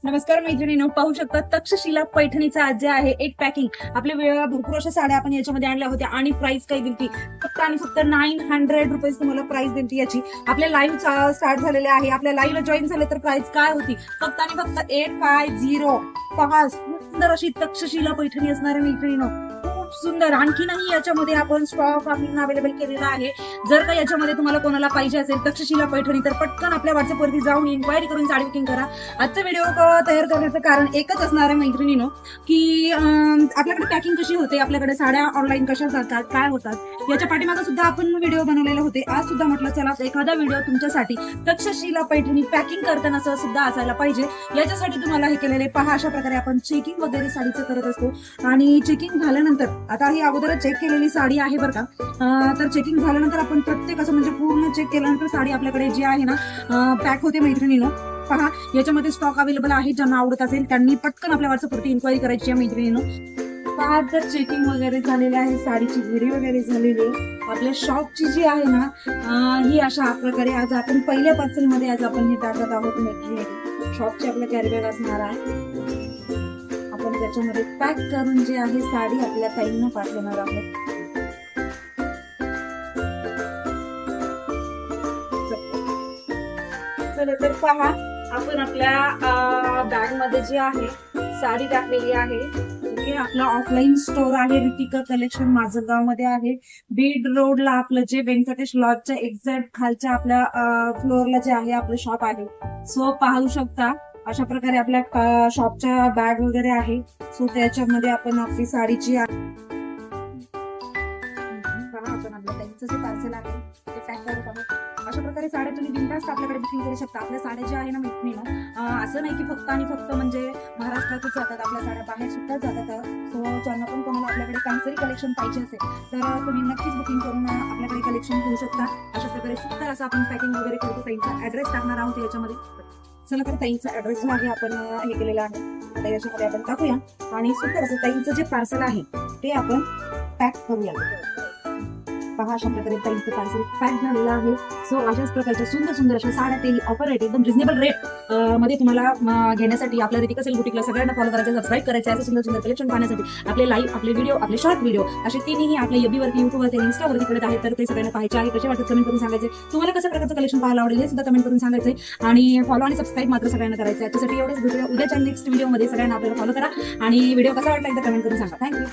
नमस्कार मैत्रिणींनो, पाहू शकता तक्षशिला पैठणीचा आज जे आहे एक पॅकिंग. आपल्या भरपूर अशा साड्या आपण याच्यामध्ये आणल्या होत्या आणि प्राइस काही दिली फक्त आणि फक्त 900 रुपीज तुम्हाला प्राइस दिली याची. आपल्या लाईव्ह स्टार्ट झालेले आहे. आपल्या लाईव्हला जॉईन झाले तर प्राइस काय होती? फक्त आणि फक्त 850. पहा, सुंदर अशी तक्षशिला पैठणी असणार आहे मैत्रिणींनो, खूप सुंदर. आणखीनही याच्यामध्ये आपण स्टॉक अवेलेबल केलेला आहे. जर का याच्यामध्ये तुम्हाला कोणाला पाहिजे असेल तक्षशिला पैठणी तर पटकन आपल्या व्हॉट्सअप वरती जाऊन इन्क्वायरी करून साडी बुकिंग करा. आजचा व्हिडिओ तयार करण्याचं कारण एकच असणार आहे मैत्रिणींनो, की आपल्याकडे पॅकिंग कशी होते, आपल्याकडे साड्या ऑनलाईन कशा जातात, काय होतात, याच्या पाठीमागे सुद्धा आपण व्हिडिओ बनवलेले होते. आज सुद्धा म्हटलं चला एखादा व्हिडिओ तुमच्यासाठी तक्षशिला पैठणी पॅकिंग करताना सुद्धा असायला पाहिजे. याच्यासाठी तुम्हाला हे केलेले पहा, अशा प्रकारे आपण चेकिंग वगैरे साडीचं करत असतो. आणि चेकिंग झाल्यानंतर, आता ही अगोदर चेक केलेली साडी आहे बरं का, तर चेकिंग झाल्यानंतर आपण प्रत्येक असं म्हणजे पूर्ण चेक केल्यानंतर साडी आपल्याकडे जी आहे ना पॅक होते मैत्रिणीनो. पहा, याच्यामध्ये स्टॉक अवेलेबल आहे. ज्यांना आवडत असेल त्यांनी पटकन आपल्या व्हॉट्सअपवरती इन्क्वायरी करायची आहे मैत्रिणीनो. पहा, तर चेकिंग वगैरे झालेली आहे, साडीची घडी वगैरे झालेली आहे. आपल्या शॉपची जी आहे ना ही अशा प्रकारे आज आपण पहिल्या पार्सल मध्ये आज आपण हे टाकत आहोत मैत्रिणी. शॉपची आपल्या कॅरीबॅग असणार आहे. आपण त्याच्यामध्ये पॅक करून जे आहे साडी आपल्या ताईंना पाठवणार आहोत. चला तर पहा, आपण आपल्या बॅग मध्ये जी आहे साडी टाकलेली आहे. हे आपला ऑफलाईन स्टोर आहे, रितिका कलेक्शन माजलगाव मध्ये आहे. बीड रोडला आपलं जे व्यंकटेश लॉजच्या एक्झॅक्ट खालच्या आपल्या फ्लोअरला जे आहे आपलं शॉप आहे. सो पाहू शकता अशा प्रकारे आपल्या शॉपच्या बॅग वगैरे आहे. सो त्याच्यामध्ये आपण आपली साडीची आपण आपल्या ताईंचं जे पार्सल आहे ते पॅक करत आहोत. अशा प्रकारे साड्या तुम्ही बिनधास्त आपल्याकडे बुकिंग करू शकता. आपल्या साड्या ज्या आहे ना मैत्रिणीनं, असं नाही की फक्त आणि फक्त म्हणजे महाराष्ट्रातच जातात, आपल्या साड्या बाहेर सुद्धा जातात. सो ज्यांना पण कोणाला आपल्याकडे काहीतरी कलेक्शन पाहिजे असेल तर तुम्ही नक्कीच बुकिंग करून आपल्याकडे कलेक्शन घेऊ शकता. अशा प्रकारे सुद्धा असं आपण पॅकिंग वगैरे करतो. ताईंचा ऍड्रेस टाकणार आहोत याच्यामध्ये. चला तर ताईंचा ऍड्रेस जो आहे आपण हे केलेला आहे, आता याच्यामध्ये आपण टाकूया आणि सुंदर असं ताईंचं जे पार्सल आहे ते आपण पॅक करूया. पहा, अशा प्रकारे ताईंचं पार्सल पॅक झालेलं आहे. सो अशाच प्रकारच्या सुंदर सुंदर अशा साड्या ते ऑफर रेट, एकदम रिजनेबल रेट मध्ये तुम्हाला घेण्यासाठी आपल्या रितिका सेल बुटीकला सगळ्यांना फॉलो करायचं, सबस्क्राईब करायचं. असं सुंदर सुंदर कलेक्शन पाहण्यासाठी आपले लाईव्ह, आपले व्हिडिओ, आपले शॉर्ट व्हिडिओ असे तिन्ही आपल्या एबीवरती, युट्यूबवरती, इन्स्टावरती कडे आहेत. तर ते सगळ्यांना पाहायचे आहे. कसे वाटत कमेंट करून सांगायचे. तुम्हाला कसं प्रकारचं कलेक्शन पाहायला आवडेल हे सुद्धा कमेंट करून सांगायचे. आणि फॉलो आणि सबस्क्राईब मात्र सगळ्यांना करायचं. याच्यासाठी एवढंच भेटूया उद्याच्या नेक्स्ट व्हिडिओमध्ये. सगळ्यांना आपल्याला फॉलो करा आणि व्हिडिओ कसा वाटला एकदा कमेंट करून सांगा. थँक्यू.